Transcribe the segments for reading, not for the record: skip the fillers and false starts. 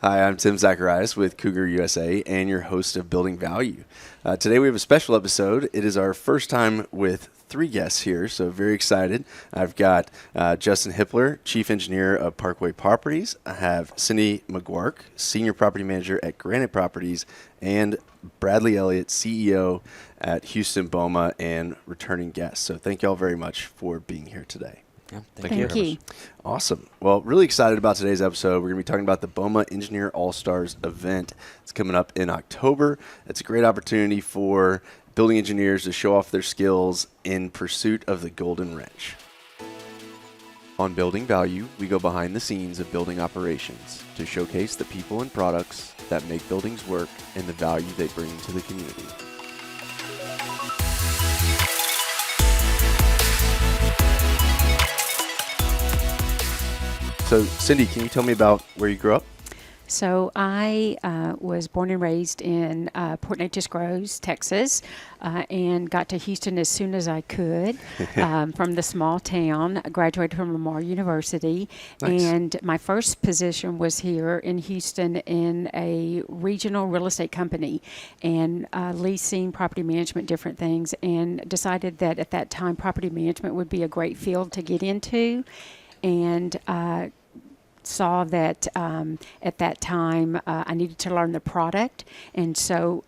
Hi, I'm Tim Zacharias with Cougar USA and your host of Building Value. Today we have a special episode. It is our first time with 3 guests here, so very excited. I've got Justin Hippler, Chief Engineer of Parkway Properties. I have Cindy Magouirk, Senior Property Manager at Granite Properties, and Bradley Elliott, CEO at Houston BOMA and returning guest. So thank you all very much for being here today. Yeah, Thank you. Awesome. Well, really excited about today's episode. We're going to be talking about the BOMA Engineer All-Stars event. It's coming up in October. It's a great opportunity for building engineers to show off their skills in pursuit of the golden wrench. On Building Value, we go behind the scenes of building operations to showcase the people and products that make buildings work and the value they bring to the community. So, Cindy, can you tell me about where you grew up? So I was born and raised in Port Neches Groves, Texas, and got to Houston as soon as I could from the small town. I graduated from Lamar University, Nice. and my first position was here in Houston in a regional real estate company and leasing, property management, different things, and decided that at that time property management would be a great field to get into, and saw that at that time I needed to learn the product, and so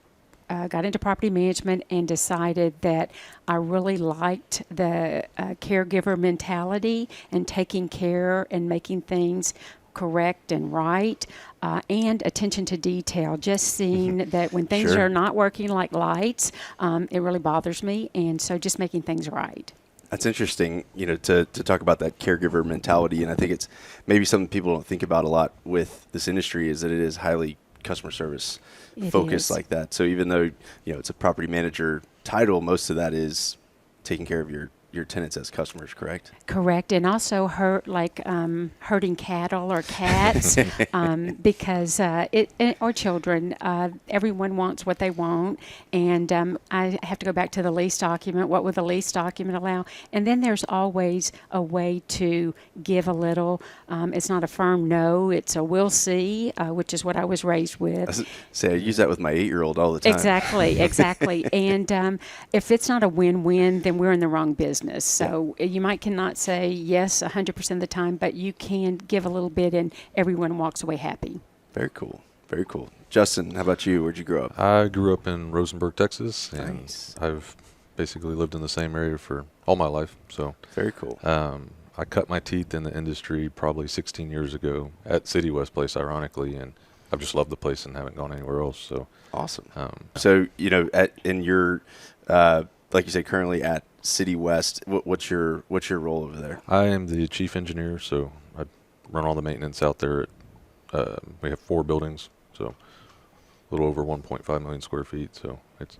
got into property management and decided that I really liked the caregiver mentality and taking care and making things correct and right, and attention to detail. Just seeing that when things Sure. are not working like lights, it really bothers me, and so just making things right. That's interesting, to talk about that caregiver mentality. And I think it's maybe something people don't think about a lot with this industry is that it is highly customer service It focused is. like that. So even though, it's a property manager title, most of that is taking care of your tenants as customers, correct? Correct, and also herding cattle or cats, because or children. Everyone wants what they want, and I have to go back to the lease document. What would the lease document allow? And then there's always a way to give a little. It's not a firm no; it's a we'll see, which is what I was raised with. I use that with my 8-year-old all the time. Exactly. And if it's not a win-win, then we're in the wrong business. So you cannot say yes 100% of the time, but you can give a little bit and everyone walks away happy. Very cool. Very cool. Justin, how about you? Where'd you grow up? I grew up in Rosenberg, Texas, and Nice. I've basically lived in the same area for all my life. So Very cool. I cut my teeth in the industry probably 16 years ago at City West Place, ironically, and I've just loved the place and haven't gone anywhere else. So Awesome. So, in your, like you said, currently at City West, what's your role over there? I am the chief engineer, so I run all the maintenance out there. We have 4 buildings, so a little over 1.5 million square feet. So it's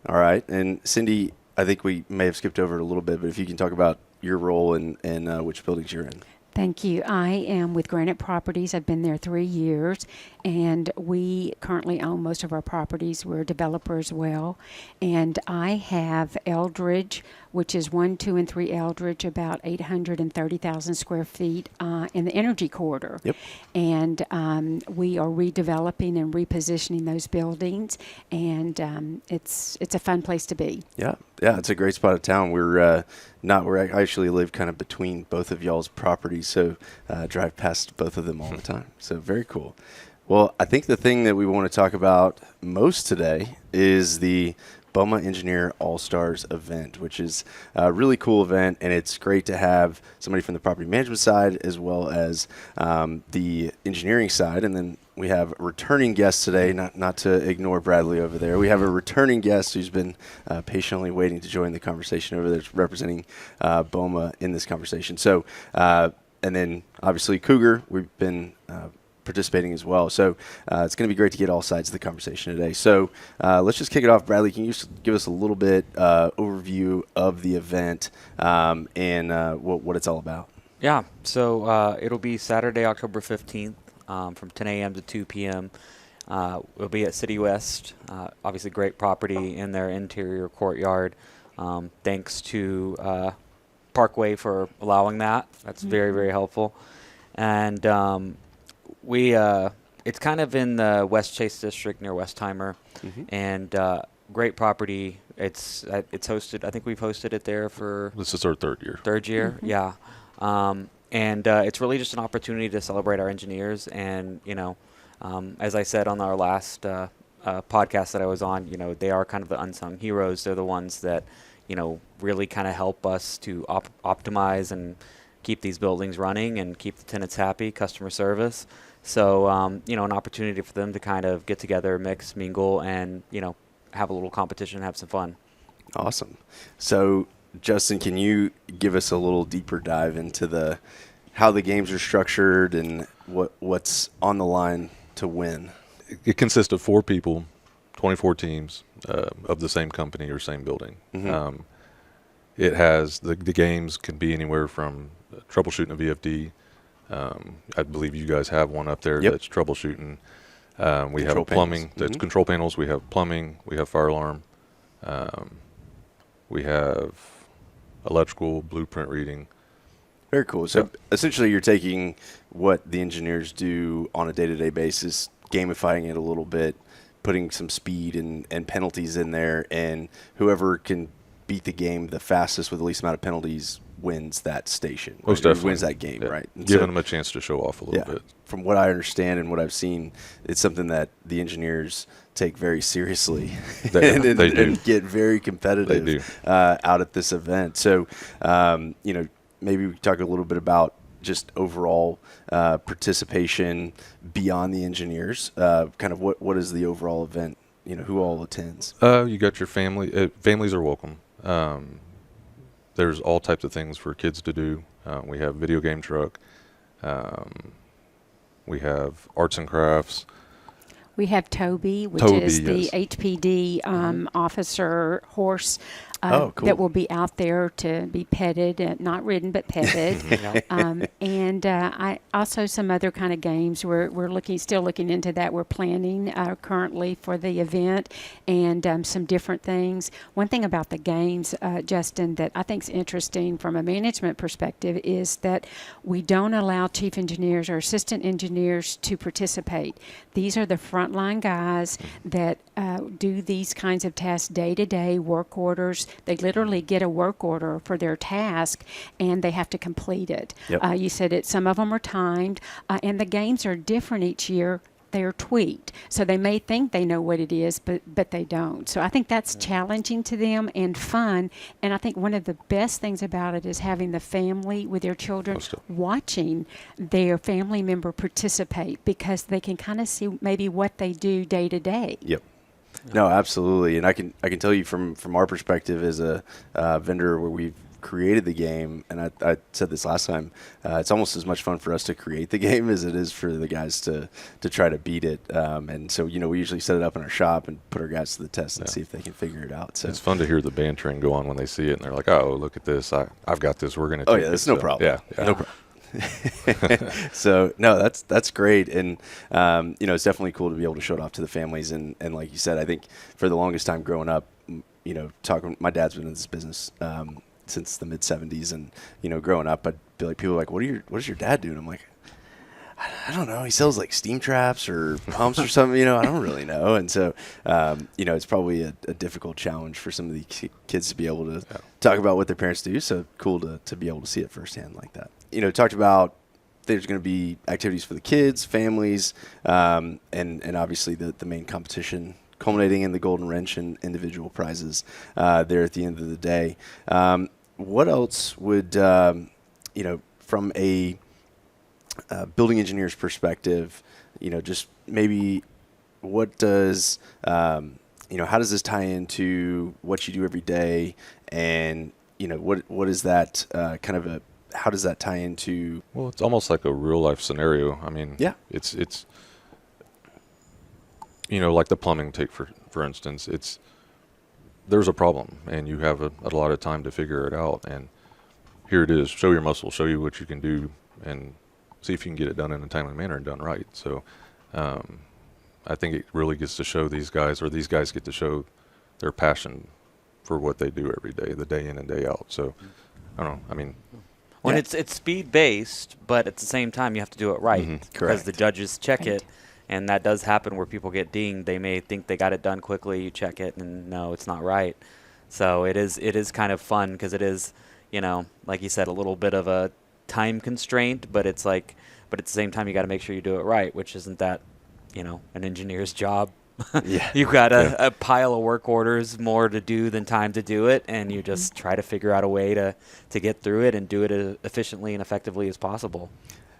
All right. And Cindy, I think we may have skipped over it a little bit, but if you can talk about your role and which buildings you're in. Thank you. I am with Granite Properties. I've been there 3 years, and we currently own most of our properties. We're a developer as well. And I have Eldridge, which is 1, 2, and 3 Eldridge, about 830,000 square feet in the energy corridor. Yep. And we are redeveloping and repositioning those buildings, and it's a fun place to be. Yeah, it's a great spot of town. I actually live kind of between both of y'all's properties, so drive past both of them all the time. So very cool. Well, I think the thing that we want to talk about most today is the BOMA Engineer All-Stars event, which is a really cool event, and it's great to have somebody from the property management side as well as the engineering side. And then we have a returning guest today, not to ignore Bradley over there. We have a returning guest who's been patiently waiting to join the conversation over there, representing BOMA in this conversation. So, and then obviously Cougar, we've been participating as well. So it's going to be great to get all sides of the conversation today. So let's just kick it off. Bradley, can you just give us a little bit overview of the event and what it's all about? Yeah, so it'll be Saturday, October 15th from 10 a.m. to 2 p.m. We'll be at City West, obviously great property in their interior courtyard. Thanks to Parkway for allowing that. That's very, very helpful. And we It's kind of in the West Chase district near Westheimer, and great property. It's hosted. I think we've hosted it there for This is our third year. third year. Yeah, and it's really just an opportunity to celebrate our engineers. And as I said on our last podcast that I was on, they are kind of the unsung heroes. They're the ones that really kind of help us to optimize and keep these buildings running and keep the tenants happy, customer service. So, an opportunity for them to kind of get together, mix, mingle, and, have a little competition, have some fun. Awesome. So, Justin, can you give us a little deeper dive into how the games are structured and what's on the line to win? It consists of 4 people, 24 teams of the same company or same building. It has the games can be anywhere from troubleshooting a VFD. I believe you guys have one up there that's troubleshooting. We have plumbing that's control panels. We have plumbing. We have fire alarm. We have electrical blueprint reading. Very cool. So essentially you're taking what the engineers do on a day-to-day basis, gamifying it a little bit, putting some speed and penalties in there, and whoever can beat the game the fastest with the least amount of penalties wins that station. Most definitely. Wins that game, right? And Giving them a chance to show off a little bit. From what I understand and what I've seen, it's something that the engineers take very seriously and get very competitive out at this event. So, maybe we can talk a little bit about just overall participation beyond the engineers. Kind of what is the overall event? Who all attends? You got your family. Families are welcome. There's all types of things for kids to do. We have video game truck. We have arts and crafts. We have Toby, which is the HPD officer horse cool. that will be out there to be petted, not ridden, but petted. And I also some other kind of games. We're still looking into that. We're planning currently for the event and some different things. One thing about the games, Justin, that I think is interesting from a management perspective is that we don't allow chief engineers or assistant engineers to participate. These are the frontline guys that do these kinds of tasks day to day, work orders. They literally get a work order for their task and they have to complete it. Yep. You said some of them are timed, and the games are different each year. They're tweaked. So they may think they know what it is, but they don't. So I think that's challenging to them and fun. And I think one of the best things about it is having the family with their children watching their family member participate, because they can kind of see maybe what they do day to day. Yep. No, absolutely. And I can tell you from our perspective as a vendor where we've created the game, and I said this last time, it's almost as much fun for us to create the game as it is for the guys to try to beat it. And so, we usually set it up in our shop and put our guys to the test and see if they can figure it out. So it's fun to hear the bantering go on when they see it, and they're like, "Oh, look at this! I've got this. We're gonna." Oh yeah, that's no problem. Yeah, no problem. So no, that's great, and it's definitely cool to be able to show it off to the families, and like you said, I think for the longest time growing up, my dad's been in this business since the mid '70s, and growing up, I'd be like, people are like, what does your dad do? And I'm like, I don't know. He sells like steam traps or pumps or something. I don't really know. And so, it's probably a difficult challenge for some of the kids to be able to talk about what their parents do. So cool to be able to see it firsthand like that. Talked about there's going to be activities for the kids, families, and obviously the main competition culminating in the Golden Wrench and individual prizes there at the end of the day. What else would, from a building engineer's perspective, just maybe what does, how does this tie into what you do every day? And, what is that how does that tie into? Well, it's almost like a real life scenario. I mean, it's like the plumbing take for instance, there's a problem and you have a lot of time to figure it out, and here it is, show your muscle, show you what you can do, and see if you can get it done in a timely manner and done right. So I think it really gets to show these guys get to show their passion for what they do every day, the day in and day out. So I don't know, I mean, when it's speed based, but at the same time you have to do it right, because the judges check it. And that does happen where people get dinged. They may think they got it done quickly. You check it, and no, it's not right. So it is kind of fun because it is, like you said, a little bit of a time constraint, but it's like, but at the same time, you got to make sure you do it right, which isn't that, an engineer's job. Yeah. You've got a pile of work orders, more to do than time to do it, and you just try to figure out a way to get through it and do it as efficiently and effectively as possible.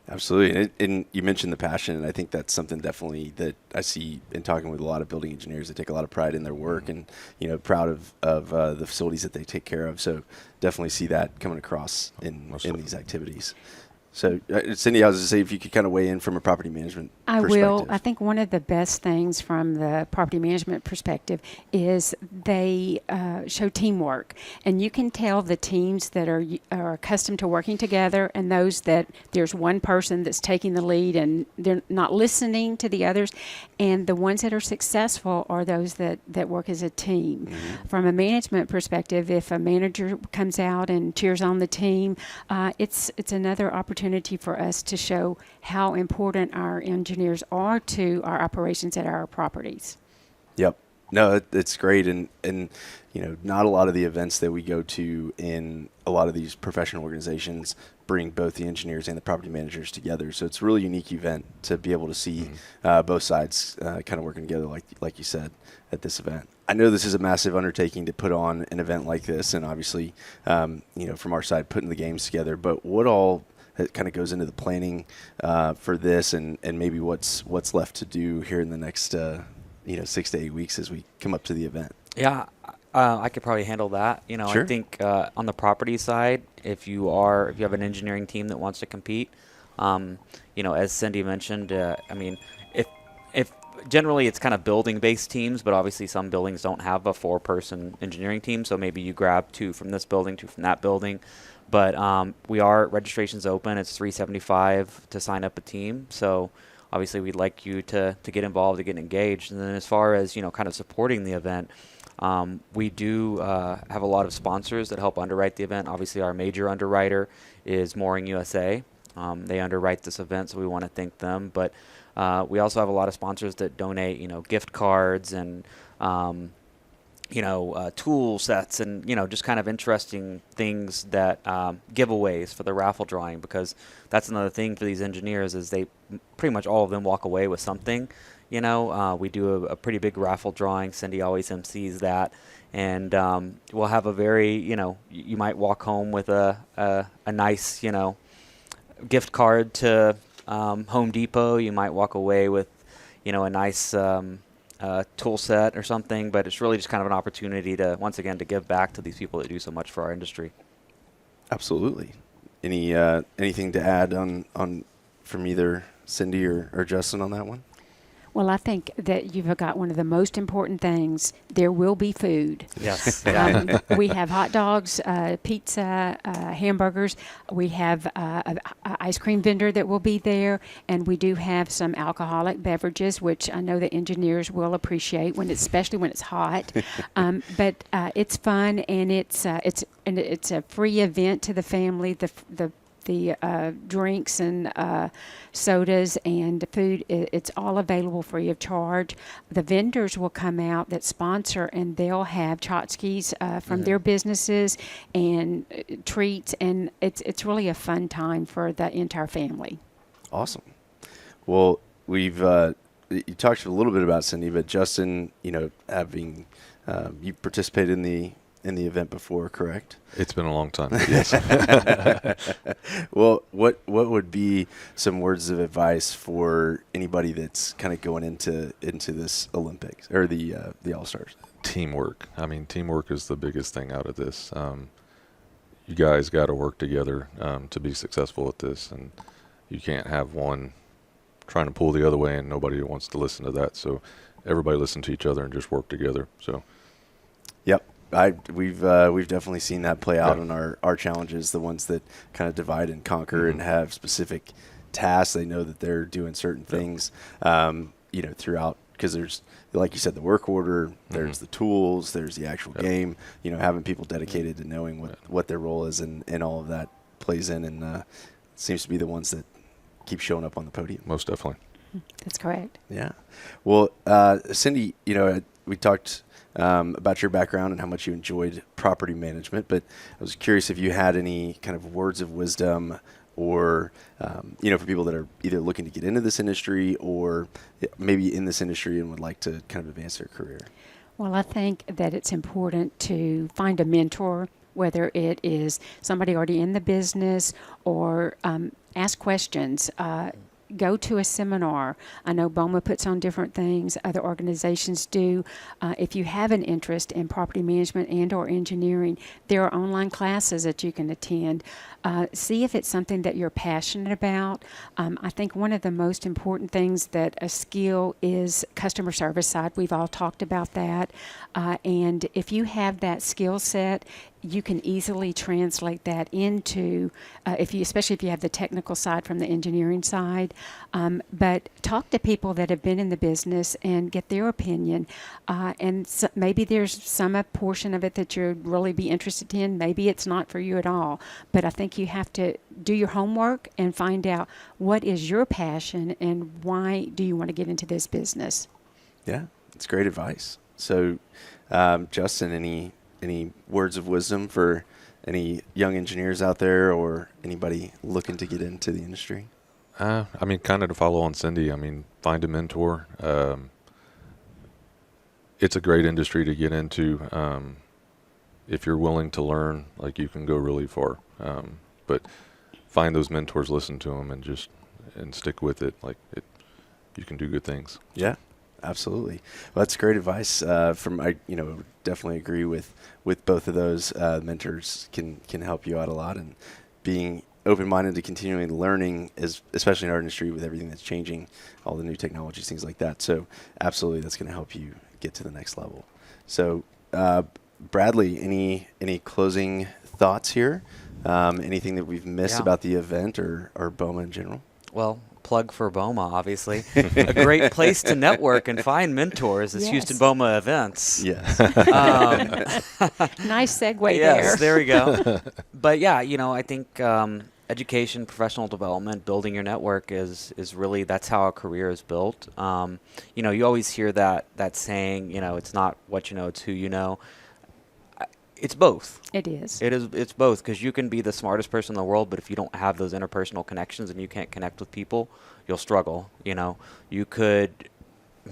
Absolutely. And you mentioned the passion, and I think that's something definitely that I see in talking with a lot of building engineers. They take a lot of pride in their work and, proud of the facilities that they take care of. So definitely see that coming across in these activities. So, Cindy, I was going to say, if you could kind of weigh in from a property management I perspective. will. I think one of the best things from the property management perspective is they show teamwork. And you can tell the teams that are accustomed to working together and those that there's one person that's taking the lead and they're not listening to the others. And the ones that are successful are those that work as a team. Mm-hmm. From a management perspective, if a manager comes out and cheers on the team, it's another opportunity for us to show how important our engineers are to our operations at our properties. Yep. No, it's great. And not a lot of the events that we go to in a lot of these professional organizations bring both the engineers and the property managers together. So it's a really unique event to be able to see both sides kind of working together, like you said, at this event. I know this is a massive undertaking to put on an event like this, and obviously, from our side, putting the games together. But what all kind of goes into the planning for this, and maybe what's left to do here in the next 6 to 8 weeks as we come up to the event? Yeah, I could probably handle that. Sure. I think on the property side, if you have an engineering team that wants to compete, as Cindy mentioned, if generally it's kind of building-based teams, but obviously some buildings don't have a 4-person engineering team, so maybe you grab 2 from this building, 2 from that building. But registration's open. It's $375 to sign up a team. So obviously we'd like you to get involved, to get engaged. And then as far as, kind of supporting the event, we do have a lot of sponsors that help underwrite the event. Obviously our major underwriter is Mooring USA. They underwrite this event, so we want to thank them. But we also have a lot of sponsors that donate, gift cards and tool sets and, just kind of interesting things that giveaways for the raffle drawing, because that's another thing for these engineers is they pretty much all of them walk away with something. We do a pretty big raffle drawing. Cindy always MCs that. And we'll have a very, you might walk home with a nice, gift card to Home Depot. You might walk away with, a nice tool set or something, but it's really just kind of an opportunity to, once again, to give back to these people that do so much for our industry. Absolutely. Anything to add on from either Cindy or Justin on that one? Well, I think that you've got one of the most important things. There will be food. Yes. We have hot dogs, pizza, hamburgers. We have an ice cream vendor that will be there, and we do have some alcoholic beverages, which I know the engineers will appreciate especially when it's hot. But it's fun, and it's a free event to the family. The drinks and sodas and food, it's all available free of charge. The vendors will come out that sponsor, and they'll have tchotchkes from their businesses and treats, and it's really a fun time for the entire family. Awesome. Well, we've you talked a little bit about Cindy, but Justin, having you participated in the event before, correct? It's been a long time. Yes. Well, what would be some words of advice for anybody that's kind of going into this Olympics or the All-Stars? Teamwork. Teamwork is the biggest thing out of this. You guys got to work together to be successful at this, and you can't have one trying to pull the other way and nobody wants to listen to that. So everybody listen to each other and just work together. So. Yep. We've definitely seen that play out in our challenges, the ones that kind of divide and conquer and have specific tasks. They know that they're doing certain things, throughout, because there's, like you said, the work order, there's the tools, there's the actual game, having people dedicated to knowing what their role is and all of that plays in, and seems to be the ones that keep showing up on the podium. Most definitely. That's correct. Yeah. Well, Cindy, we talked about your background and how much you enjoyed property management, but I was curious if you had any kind of words of wisdom or, for people that are either looking to get into this industry or maybe in this industry and would like to kind of advance their career. Well, I think that it's important to find a mentor, whether it is somebody already in the business or ask questions. Go to a seminar. I know BOMA puts on different things. Other organizations do. If you have an interest in property management and or engineering, there are online classes that you can attend. See if it's something that you're passionate about. I think one of the most important things that a skill is customer service side. We've all talked about that. And if you have that skill set, you can easily translate that into, especially if you have the technical side from the engineering side. But talk to people that have been in the business and get their opinion. And so maybe there's some portion of it that you'd really be interested in. Maybe it's not for you at all. But I think you have to do your homework and find out what is your passion and why do you want to get into this business. Yeah, it's great advice. So, Justin, any words of wisdom for any young engineers out there or anybody looking to get into the industry? Kind of to follow on Cindy, find a mentor. It's a great industry to get into. If you're willing to learn, you can go really far. But find those mentors, listen to them, and stick with it. You can do good things. Yeah. Absolutely. Well, that's great advice. I definitely agree with both of those. Mentors can help you out a lot, and being open-minded to continually learning is, especially in our industry with everything that's changing, all the new technologies, things like that. So absolutely, that's going to help you get to the next level. So, Bradley, any closing thoughts here? Anything that we've missed about the event or BOMA in general? Well, plug for BOMA, obviously. A great place to network and find mentors is Houston BOMA events. Yes. Nice segue there. Yes, there we go. But yeah, I think education, professional development, building your network is really, that's how a career is built. You always hear that saying, it's not what you know, it's who you know. It's both. It is. It's both, because you can be the smartest person in the world, but if you don't have those interpersonal connections and you can't connect with people, you'll struggle. You could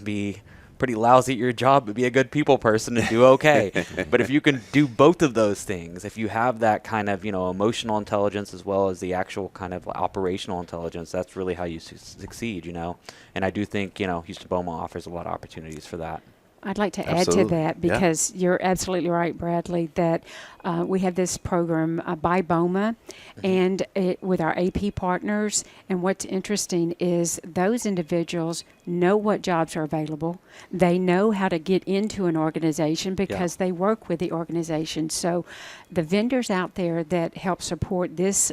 be pretty lousy at your job, but be a good people person and do okay. But if you can do both of those things, if you have that kind of, emotional intelligence as well as the actual kind of operational intelligence, that's really how you succeed, And I do think, Houston BOMA offers a lot of opportunities for that. I'd like to add to that because you're absolutely right, Bradley, that we have this program by BOMA and with our AP partners. And what's interesting is those individuals know what jobs are available. They know how to get into an organization because they work with the organization. So the vendors out there that help support this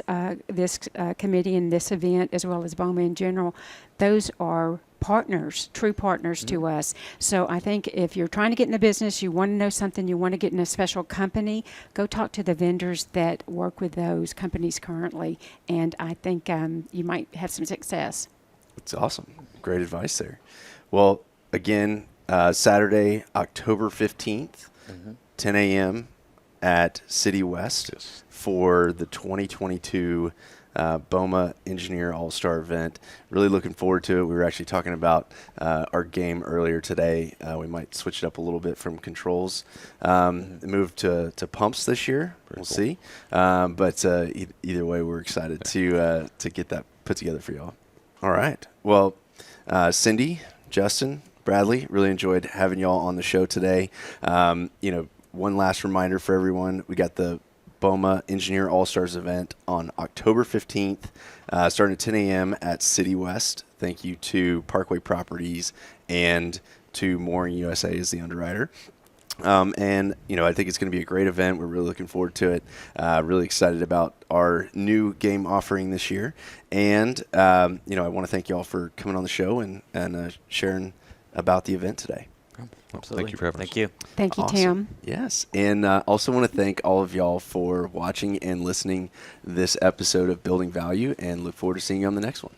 committee and this event, as well as BOMA in general, those are partners, true partners to us. So I think if you're trying to get in the business, you want to know something, you want to get in a special company, go talk to the vendors that work with those companies currently. And I think you might have some success. That's awesome. Great advice there. Well, again, Saturday, October 15th, 10 a.m. at City West for the 2022 BOMA Engineer All-Star event. Really looking forward to it. We were actually talking about our game earlier today. We might switch it up a little bit from controls. Move to pumps this year. We'll see. But either way, we're excited to get that put together for y'all. All right. Well, Cindy, Justin, Bradley, really enjoyed having y'all on the show today. One last reminder for everyone. We got the BOMA Engineer All-Stars event on October 15th, starting at 10 a.m. at City West. Thank you to Parkway Properties and to Mooring USA as the underwriter. And I think it's going to be a great event. We're really looking forward to it. Really excited about our new game offering this year. And, I want to thank you all for coming on the show and sharing about the event today. Absolutely. Thank you for having us. Thank you. Thank you, Awesome. Tim. Yes. And also want to thank all of y'all for watching and listening this episode of Building Value, and look forward to seeing you on the next one.